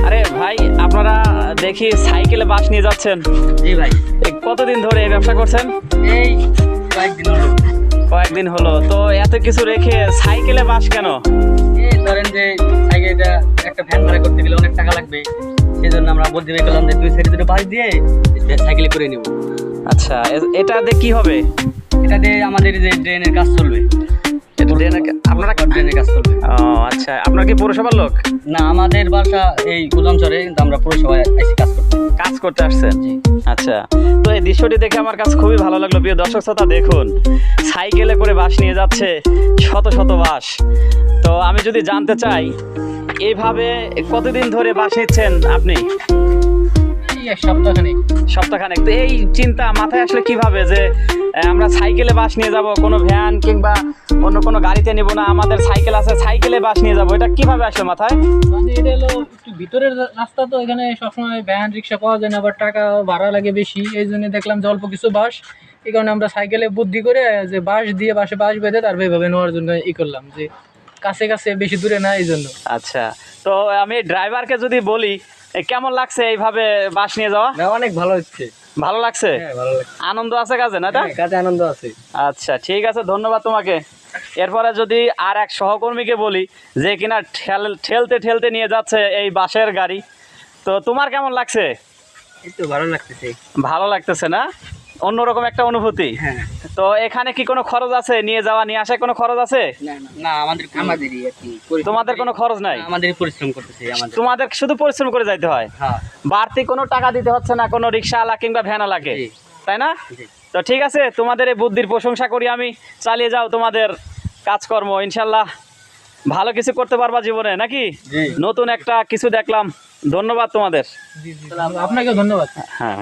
আরে ভাই, আপনারা দেখি সাইকেলে বাস নিয়ে যাচ্ছেন। জি ভাই, কতদিন ধরে এই ব্যবসা করছেন? এই কয়েকদিন হলো। কয়েকদিন হলো। তো এত কিছু রেখে সাইকেলে বাস কেন? এই ধরেন যে সাইকেলটা একটা ভ্যান ভাড়া করতে গেলে অনেক টাকা লাগবে, সেই জন্য আমরা বুদ্ধি বের করলাম যে দুই সাইডে দুটো বাস দিয়ে সাইকেলে করে নেব। আচ্ছা, এটা দিয়ে কি হবে? এটা দিয়ে আমাদের যে ড্রেনের কাজ চলবে। আপনারা ড্রেনের কাজ চলবে। ও আচ্ছা, আপনার কি পৌরসভার লোক? না, আমাদের বাসা এই গুদামচরে, কিন্তু আমরা পৌরসভায় এসে কাজ করতে আসছেন? জি। আচ্ছা, তো এই দৃশ্যটি দেখে আমার কাছে খুবই ভালো লাগলো। প্রিয় দর্শক শ্রোতা, দেখুন সাইকেলে করে বাস নিয়ে যাচ্ছে, শত শত বাস। তো আমি যদি জানতে চাই, এইভাবে কতদিন ধরে বাস নিচ্ছেন আপনি? এক সপ্তাহখানেক। সপ্তাহখানেক। তো এই চিন্তা মাথায় আসলে কিভাবে যে আমরা সাইকেলে বাস নিয়ে যাব, কোনো ভ্যান কিংবা অন্য কোনো গাড়িতে নিব না, আমাদের সাইকেল আছে, সাইকেলে বাস নিয়ে যাব, এটা কিভাবে আসলো মাথায়? মানে এটা হলো একটু ভিতরের রাস্তা, তো এখানে সবসময় ভ্যান রিক্সা পাওয়া যায় না, আবার টাকা ভাড়া লাগে বেশি। এই জন্য দেখলাম যে অল্প কিছু বাস, এই কারণে আমরা সাইকেলে বুদ্ধি করে যে বাস দিয়ে বাসে বাস বেঁধে তারপর এইভাবে নেওয়ার জন্য করলাম, যে কাছে কাছে বেশি দূরে না, এই জন্য। আচ্ছা, তো আমি ড্রাইভারকে যদি বলি, কেমন লাগছে এইভাবে বাস নিয়ে যাওয়া? অনেক ভালো হচ্ছে। ভালো লাগছে? হ্যাঁ, ভালো লাগছে। আনন্দ আছে কাজে, না? এটা কাজে আনন্দ আছে। আচ্ছা, ঠিক আছে, ধন্যবাদ তোমাকে। এরপরে যদি আর এক সহকর্মীকে বলি, যে কিনা ঠেলতে ঠেলতে নিয়ে যাচ্ছে এই বাসের গাড়ি, তো তোমার কেমন লাগছে? এই তো ভালো লাগতেছে। ভালো লাগতেছে না? অন্যরকম একটা অনুভূতি। হ্যাঁ। তো এখানে কি কোনো খরচ আছে? নিয়ে যাওয়া নিয়ে আসায় কোনো খরচ আছে? না, আমাদেরই আর কি। তোমাদের কোনো খরচ নাই? আমাদের পরিশ্রম করতেছে আমাদের। তোমাদের শুধু পরিশ্রম করে যাইতে হয়? হ্যাঁ। বাড়তি কোনো টাকা দিতে হচ্ছে না কোনো রিক্সাওয়ালা কিংবা ভ্যানওয়ালাকে, জি। তাই না? জি। তো ঠিক আছে, তোমাদের এই বুদ্ধির প্রশংসা করি আমি। চালিয়ে যাও তোমাদের কাজকর্ম, ইনশাল্লাহ ভালো কিছু করতে পারবা জীবনে, নাকি? জি। নতুন একটা কিছু দেখলাম। ধন্যবাদ তোমাদের। আপনাকেও ধন্যবাদ। হ্যাঁ।